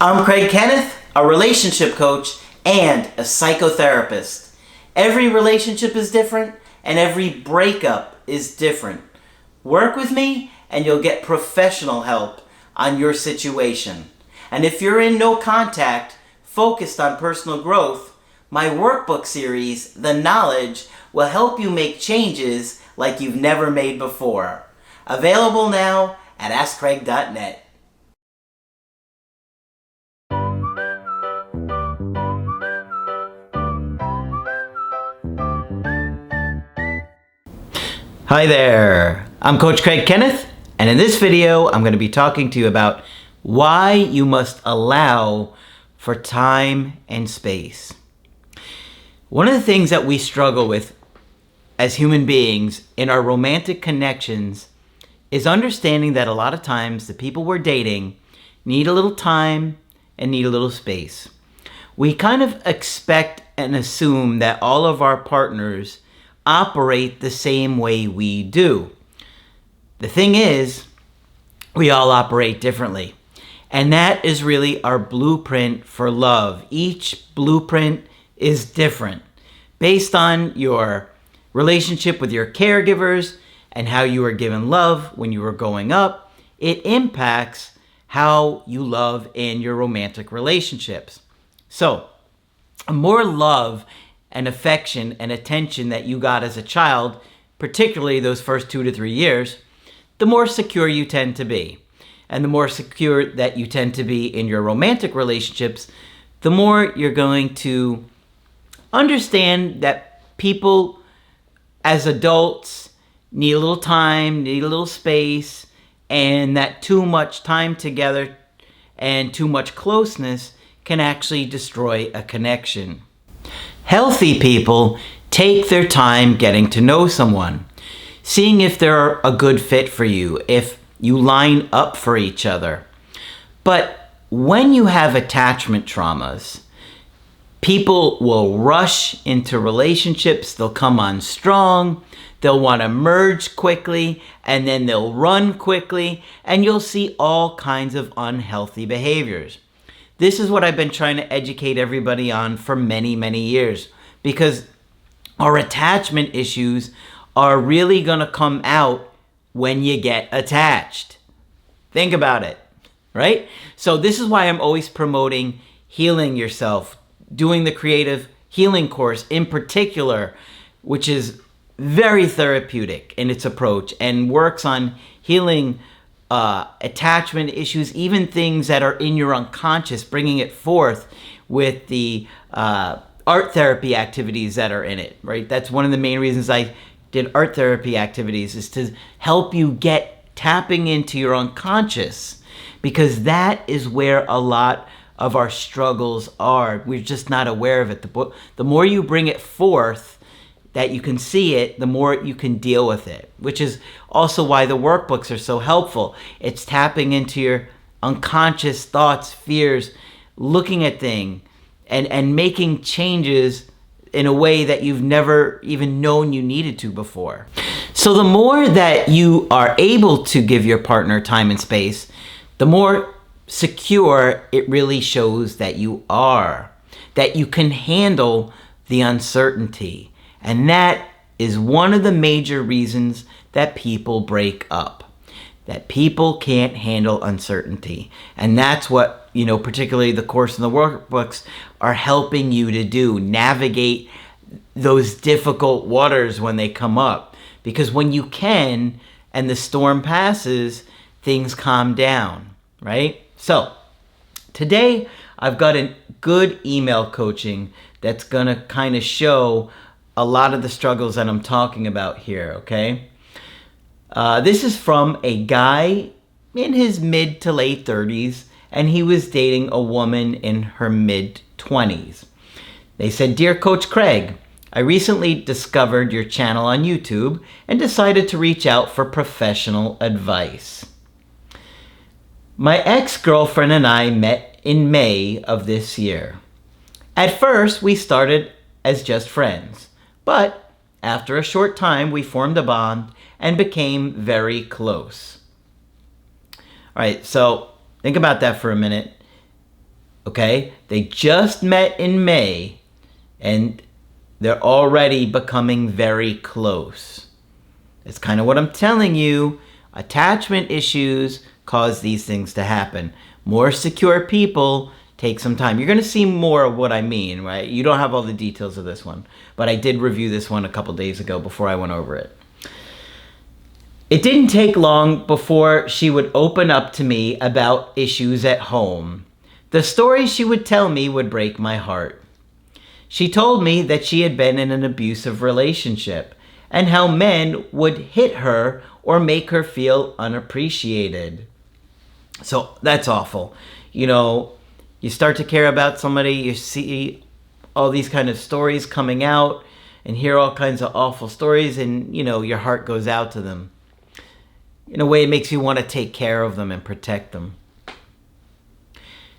I'm Kenneth, a relationship coach and a psychotherapist. Every relationship is different and every breakup is different. Work with me and you'll get professional help on your situation. And if you're in no contact, focused on personal growth, my workbook series, The Knowledge, will help you make changes like you've never made before. Available now at AskCraig.net. Hi there, I'm Coach Craig Kenneth, and in this video I'm going to be talking to you about why you must allow for time and space. One of the things that we struggle with as human beings in our romantic connections is understanding that a lot of times the people we're dating need a little time and need a little space. We kind of expect and assume that all of our partners operate the same way we do. The thing is, we all operate differently. And that is really our blueprint for love. Each blueprint is different based on your relationship with your caregivers and how you were given love when you were growing up. It impacts how you love in your romantic relationships. So, more love and affection and attention that you got as a child, particularly those first 2 to 3 years, the more secure you tend to be. And the more secure that you tend to be in your romantic relationships, the more you're going to understand that people as adults need a little time, need a little space, and that too much time together and too much closeness can actually destroy a connection. Healthy people take their time getting to know someone, seeing if they're a good fit for you, if you line up for each other. But when you have attachment traumas, people will rush into relationships, they'll come on strong, they'll want to merge quickly, and then they'll run quickly, and you'll see all kinds of unhealthy behaviors. This is what I've been trying to educate everybody on for many, many years, because our attachment issues are really going to come out when you get attached. Think about it, right? So this is why I'm always promoting healing yourself, doing the creative healing course in particular, which is very therapeutic in its approach and works on healing attachment issues, even things that are in your unconscious, bringing it forth with the art therapy activities that are in it, right? That's one of the main reasons I did art therapy activities, is to help you get tapping into your unconscious, because that is where a lot of our struggles are. We're just not aware of it. The more you bring it forth, that you can see it, the more you can deal with it, which is also why the workbooks are so helpful. It's tapping into your unconscious thoughts, fears, looking at things, and making changes in a way that you've never even known you needed to before. So the more that you are able to give your partner time and space, the more secure it really shows that you are, that you can handle the uncertainty. And that is one of the major reasons that people break up, that people can't handle uncertainty. And that's what, particularly the course and the workbooks are helping you to do, navigate those difficult waters when they come up. Because when you can, and the storm passes, things calm down, right? So today I've got a good email coaching that's gonna kind of show a lot of the struggles that I'm talking about here, okay? This is from a guy in his mid to late 30s, and he was dating a woman in her mid 20s. They said, "Dear Coach Craig, I recently discovered your channel on YouTube and decided to reach out for professional advice. My ex-girlfriend and I met in May of this year. At first, we started as just friends. But after a short time, we formed a bond and became very close." All right, so think about that for a minute. Okay? They just met in May, and they're already becoming very close. It's kind of what I'm telling you. Attachment issues cause these things to happen. More secure people take some time. You're going to see more of what I mean, right? You don't have all the details of this one, but I did review this one a couple days ago before I went over it. It didn't take long before she would open up to me about issues at home. The stories she would tell me would break my heart. She told me that she had been in an abusive relationship and how men would hit her or make her feel unappreciated. So that's awful. You know, you start to care about somebody, you see all these kind of stories coming out and hear all kinds of awful stories, and, you know, your heart goes out to them. In a way, it makes you want to take care of them and protect them.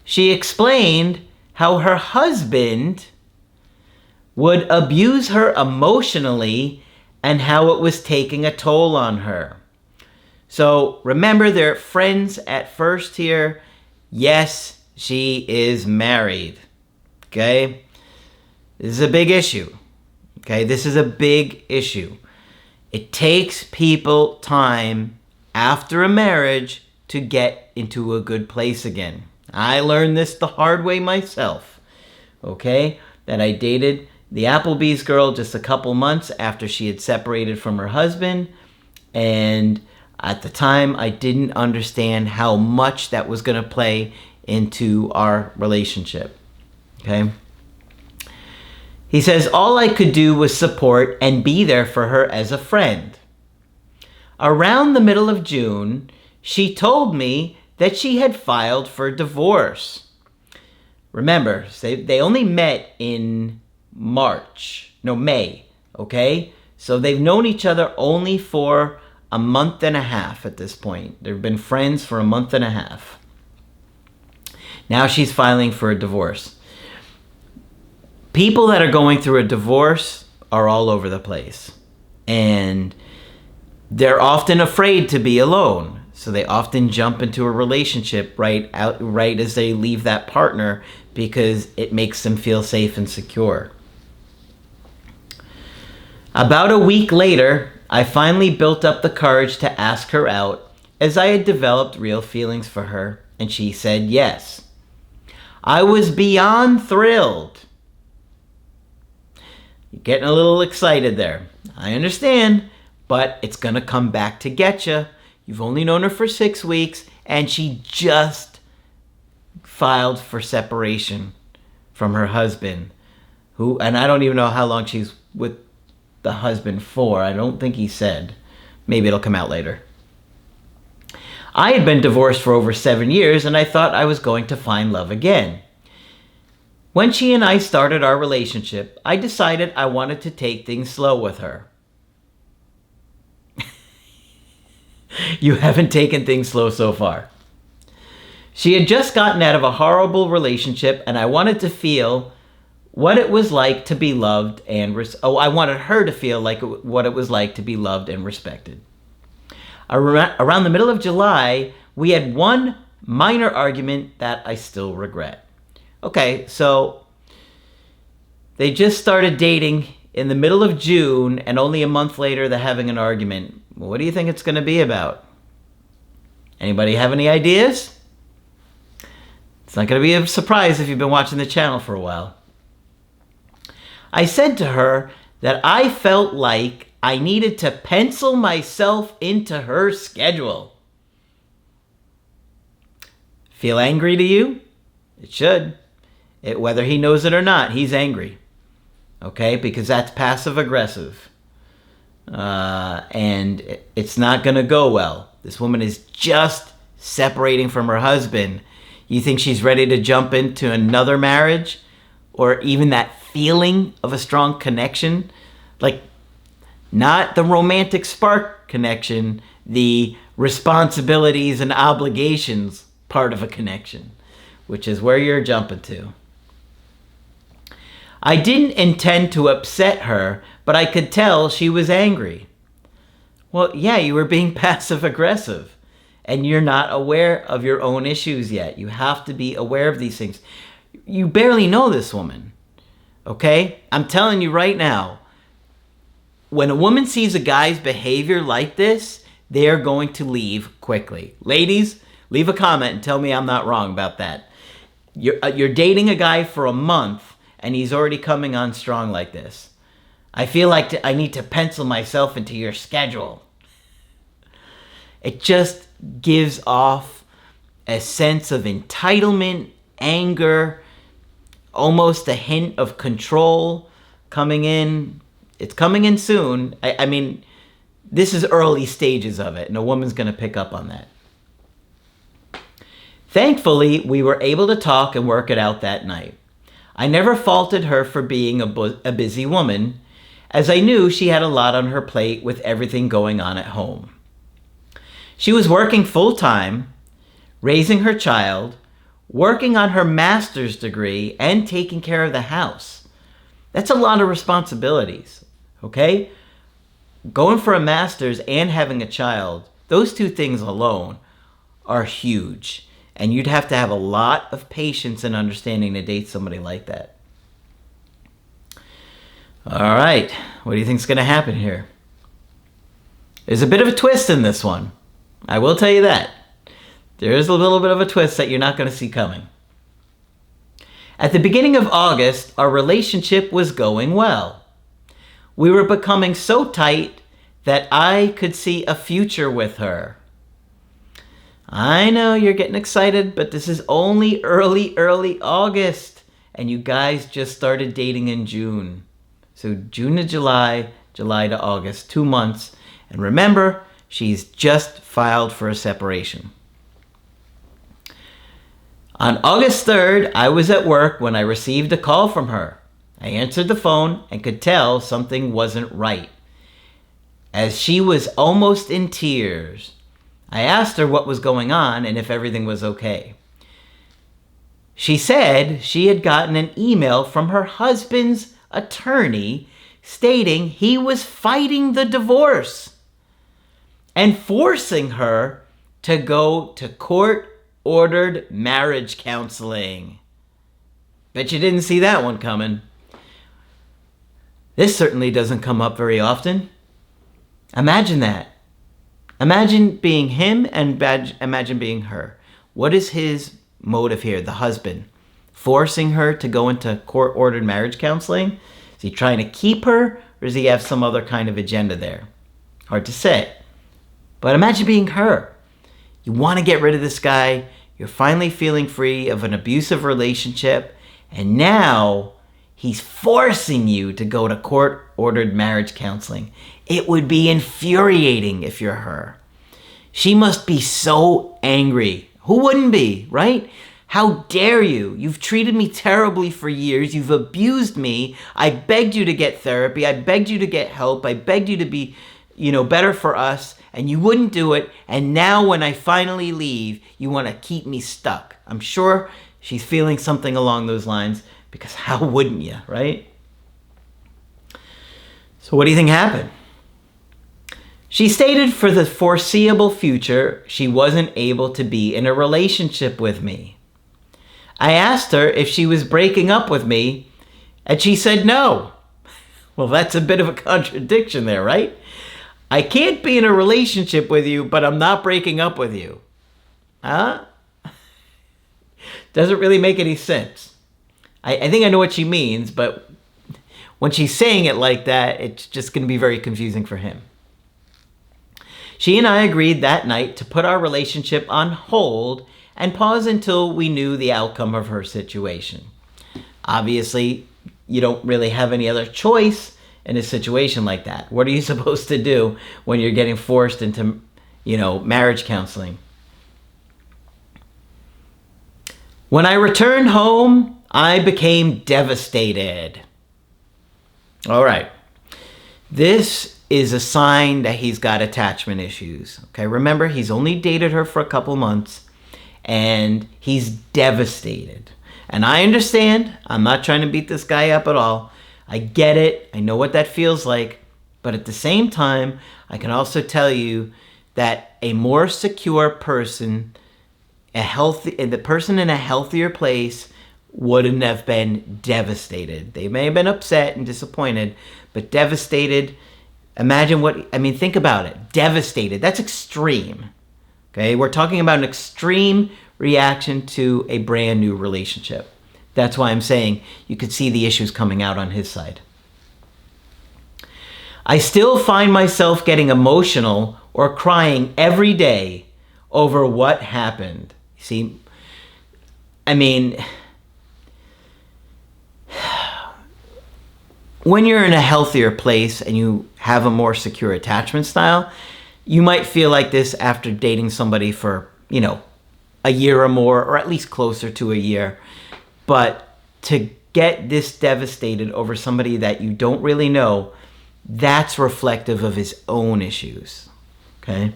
She explained how her husband would abuse her emotionally and how it was taking a toll on her. So remember, they're friends at first here. Yes, she is married. Okay? This is a big issue. Okay? This is a big issue. It takes people time after a marriage to get into a good place again. I learned this the hard way myself. Okay? That I dated the Applebee's girl just a couple months after she had separated from her husband, and at the time I didn't understand how much that was going to play into our relationship. Okay? He says, all I could do was support and be there for her as a friend. Around the middle of June, she told me that she had filed for divorce. Remember, they only met in May, okay? So they've known each other only for a month and a half at this point. They've been friends for a month and a half. Now she's filing for a divorce. People that are going through a divorce are all over the place. And they're often afraid to be alone. So they often jump into a relationship right as they leave that partner because it makes them feel safe and secure. About a week later, I finally built up the courage to ask her out, as I had developed real feelings for her, and she said yes. I was beyond thrilled. You're getting a little excited there. I understand, but it's going to come back to get you. You've only known her for 6 weeks, and she just filed for separation from her husband, and I don't even know how long she's with the husband for. I don't think he said. Maybe it'll come out later. I had been divorced for over 7 years, and I thought I was going to find love again. When she and I started our relationship, I decided I wanted to take things slow with her. You haven't taken things slow so far. She had just gotten out of a horrible relationship, and I wanted to feel what it was like to be loved and I wanted her to feel like what it was like to be loved and respected. Around the middle of July, we had one minor argument that I still regret. Okay, so they just started dating in the middle of June, and only a month later they're having an argument. What do you think it's going to be about? Anybody have any ideas? It's not going to be a surprise if you've been watching the channel for a while. I said to her that I felt like I needed to pencil myself into her schedule. Feel angry to you? It should. Whether he knows it or not, he's angry. Okay? Because that's passive aggressive. And it's not going to go well. This woman is just separating from her husband. You think she's ready to jump into another marriage? Or even that feeling of a strong connection? Like, not the romantic spark connection, the responsibilities and obligations part of a connection, which is where you're jumping to. I didn't intend to upset her, but I could tell she was angry. Well, yeah, you were being passive aggressive, and you're not aware of your own issues yet. You have to be aware of these things. You barely know this woman, okay? I'm telling you right now, when a woman sees a guy's behavior like this, they're going to leave quickly. Ladies, leave a comment and tell me I'm not wrong about that. You're dating a guy for a month and he's already coming on strong like this. I feel like I need to pencil myself into your schedule. It just gives off a sense of entitlement, anger, almost a hint of control coming in. It's coming in soon. I mean, this is early stages of it, and a woman's going to pick up on that. Thankfully, we were able to talk and work it out that night. I never faulted her for being a busy woman, as I knew she had a lot on her plate with everything going on at home. She was working full-time, raising her child, working on her master's degree, and taking care of the house. That's a lot of responsibilities, okay? Going for a master's and having a child, those two things alone are huge. And you'd have to have a lot of patience and understanding to date somebody like that. All right, what do you think's going to happen here? There's a bit of a twist in this one. I will tell you that. There is a little bit of a twist that you're not going to see coming. At the beginning of August, our relationship was going well. We were becoming so tight that I could see a future with her. I know you're getting excited, but this is only early August, and you guys just started dating in June. So June to July, July to August, 2 months. And remember, she's just filed for a separation. On August 3rd, I was at work when I received a call from her. I answered the phone and could tell something wasn't right, as she was almost in tears. I asked her what was going on and if everything was okay. She said she had gotten an email from her husband's attorney stating he was fighting the divorce and forcing her to go to court-ordered marriage counseling. Bet you didn't see that one coming. This certainly doesn't come up very often. Imagine that. Imagine being him and imagine being her. What is his motive here, the husband? Forcing her to go into court-ordered marriage counseling? Is he trying to keep her, or does he have some other kind of agenda there? Hard to say. But imagine being her. You want to get rid of this guy. You're finally feeling free of an abusive relationship. And now he's forcing you to go to court-ordered marriage counseling. It would be infuriating if you're her. She must be so angry. Who wouldn't be, right? How dare you? You've treated me terribly for years. You've abused me. I begged you to get therapy. I begged you to get help. I begged you to be, better for us. And you wouldn't do it. And now when I finally leave, you want to keep me stuck. I'm sure she's feeling something along those lines, because how wouldn't you, right? So what do you think happened? She stated for the foreseeable future, she wasn't able to be in a relationship with me. I asked her if she was breaking up with me, and she said no. Well, that's a bit of a contradiction there, right? I can't be in a relationship with you, but I'm not breaking up with you. Huh? Doesn't really make any sense. I think I know what she means, but when she's saying it like that, it's just going to be very confusing for him. She and I agreed that night to put our relationship on hold and pause until we knew the outcome of her situation. Obviously, you don't really have any other choice in a situation like that. What are you supposed to do when you're getting forced into, marriage counseling? When I returned home, I became devastated. All right. This is a sign that he's got attachment issues. Okay, remember, he's only dated her for a couple months and he's devastated. And I understand. I'm not trying to beat this guy up at all. I get it. I know what that feels like. But at the same time, I can also tell you that a more secure person, the person in a healthier place, wouldn't have been devastated. They may have been upset and disappointed, but devastated. Imagine think about it. Devastated. That's extreme. Okay, we're talking about an extreme reaction to a brand new relationship. That's why I'm saying you could see the issues coming out on his side. I still find myself getting emotional or crying every day over what happened. See, when you're in a healthier place and you have a more secure attachment style, you might feel like this after dating somebody for, a year or more, or at least closer to a year. But to get this devastated over somebody that you don't really know, that's reflective of his own issues, okay?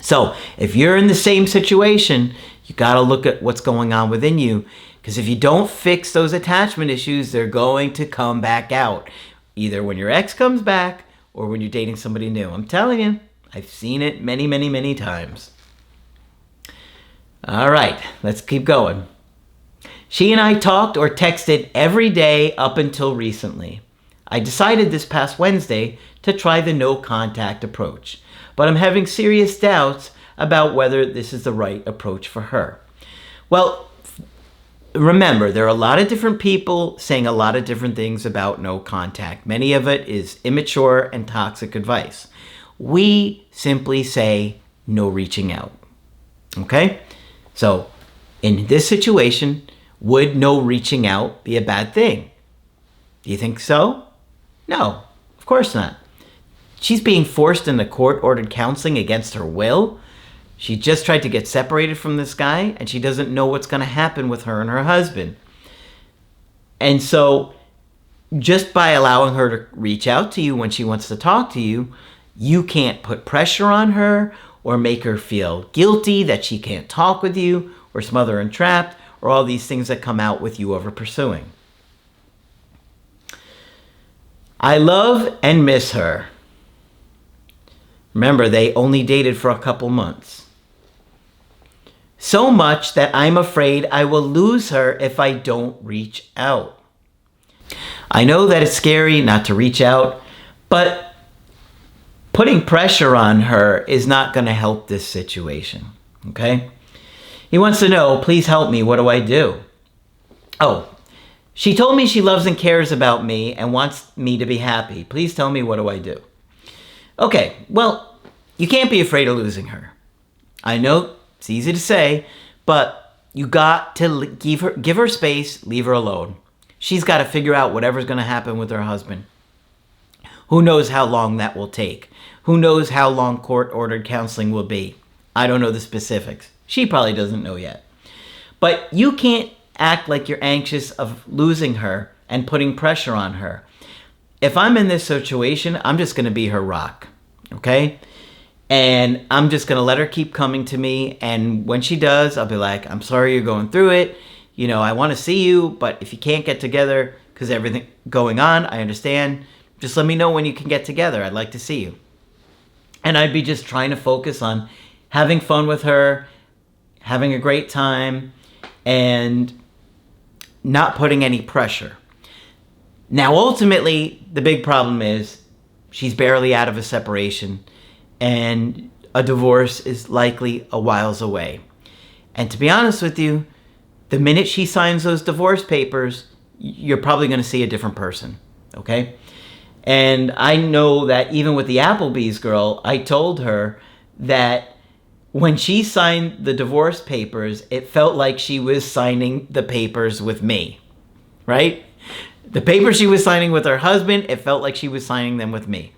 So if you're in the same situation, you got to look at what's going on within you, because if you don't fix those attachment issues, they're going to come back out, either when your ex comes back or when you're dating somebody new. I'm telling you, I've seen it many, many, many times. All right, let's keep going. She and I talked or texted every day up until recently. I decided this past Wednesday to try the no contact approach, but I'm having serious doubts about whether this is the right approach for her. Well, remember, there are a lot of different people saying a lot of different things about no contact. Many of it is immature and toxic advice. We simply say no reaching out. Okay? So, in this situation, would no reaching out be a bad thing? Do you think so? No, of course not. She's being forced into court-ordered counseling against her will. She just tried to get separated from this guy, and she doesn't know what's going to happen with her and her husband. And so, just by allowing her to reach out to you when she wants to talk to you, you can't put pressure on her or make her feel guilty that she can't talk with you or smother and trapped or all these things that come out with you over pursuing. I love and miss her. Remember, they only dated for a couple months. So much that I'm afraid I will lose her if I don't reach out. I know that it's scary not to reach out, but putting pressure on her is not going to help this situation, okay? He wants to know, please help me, what do I do? Oh, she told me she loves and cares about me and wants me to be happy. Please tell me, what do I do? Okay, well, you can't be afraid of losing her. I know it's easy to say, but you got to give her space, leave her alone. She's got to figure out whatever's going to happen with her husband. Who knows how long that will take? Who knows how long court-ordered counseling will be? I don't know the specifics. She probably doesn't know yet. But you can't act like you're anxious of losing her and putting pressure on her. If I'm in this situation, I'm just going to be her rock, okay? And I'm just going to let her keep coming to me. And when she does, I'll be like, I'm sorry you're going through it. I want to see you, but if you can't get together because everything going on, I understand. Just let me know when you can get together. I'd like to see you. And I'd be just trying to focus on having fun with her, having a great time, and not putting any pressure. Now, ultimately, the big problem is she's barely out of a separation, and a divorce is likely a whiles away. And to be honest with you, the minute she signs those divorce papers, you're probably going to see a different person, okay? And I know that even with the Applebee's girl, I told her that when she signed the divorce papers, it felt like she was signing the papers with me, right? The papers she was signing with her husband, it felt like she was signing them with me.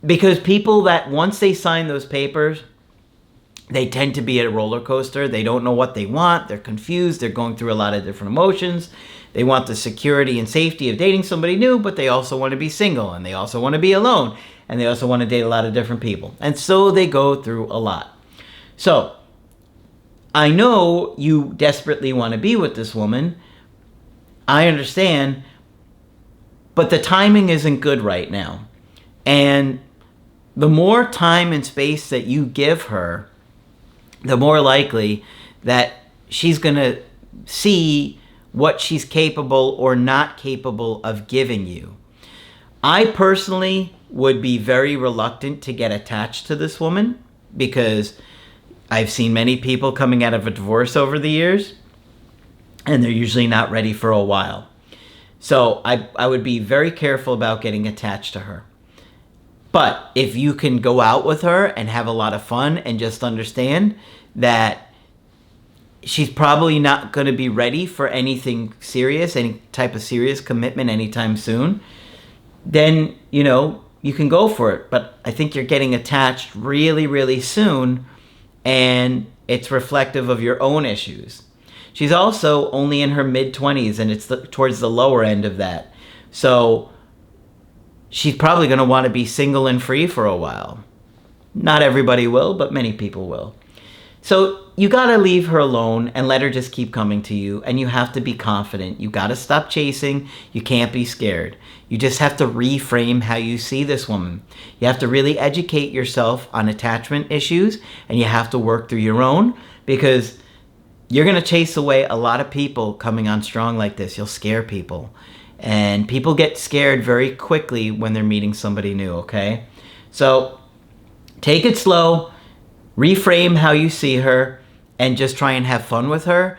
Because people that once they sign those papers, they tend to be a roller coaster. They don't know what they want. They're confused. They're going through a lot of different emotions. They want the security and safety of dating somebody new, but they also want to be single, and they also want to be alone, and they also want to date a lot of different people. And so they go through a lot. So I know you desperately want to be with this woman. I understand, but the timing isn't good right now. And the more time and space that you give her, the more likely that she's going to see what she's capable or not capable of giving you. I personally would be very reluctant to get attached to this woman because I've seen many people coming out of a divorce over the years, and they're usually not ready for a while. So I would be very careful about getting attached to her. But if you can go out with her and have a lot of fun and just understand that she's probably not going to be ready for anything serious, any type of serious commitment anytime soon, then, you can go for it. But I think you're getting attached really, really soon, and it's reflective of your own issues. She's also only in her mid-20s, and it's towards the lower end of that. So she's probably going to want to be single and free for a while. Not everybody will, but many people will. So you got to leave her alone and let her just keep coming to you, and you have to be confident. You got to stop chasing. You can't be scared. You just have to reframe how you see this woman. You have to really educate yourself on attachment issues, and you have to work through your own, because you're going to chase away a lot of people coming on strong like this. You'll scare people. And people get scared very quickly when they're meeting somebody new, okay? So take it slow, reframe how you see her, and just try and have fun with her,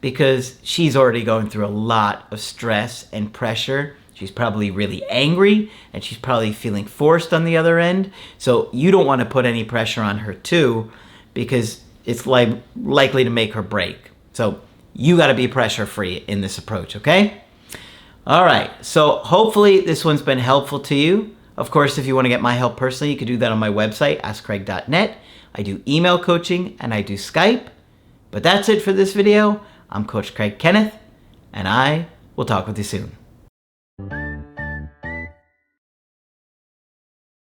because she's already going through a lot of stress and pressure. She's probably really angry, and she's probably feeling forced on the other end. So you don't want to put any pressure on her too, because it's likely to make her break. So you got to be pressure free in this approach, okay? All right, so hopefully this one's been helpful to you. Of course, if you want to get my help personally, you can do that on my website, askcraig.net. I do email coaching and I do Skype. But that's it for this video. I'm Coach Craig Kenneth, and I will talk with you soon.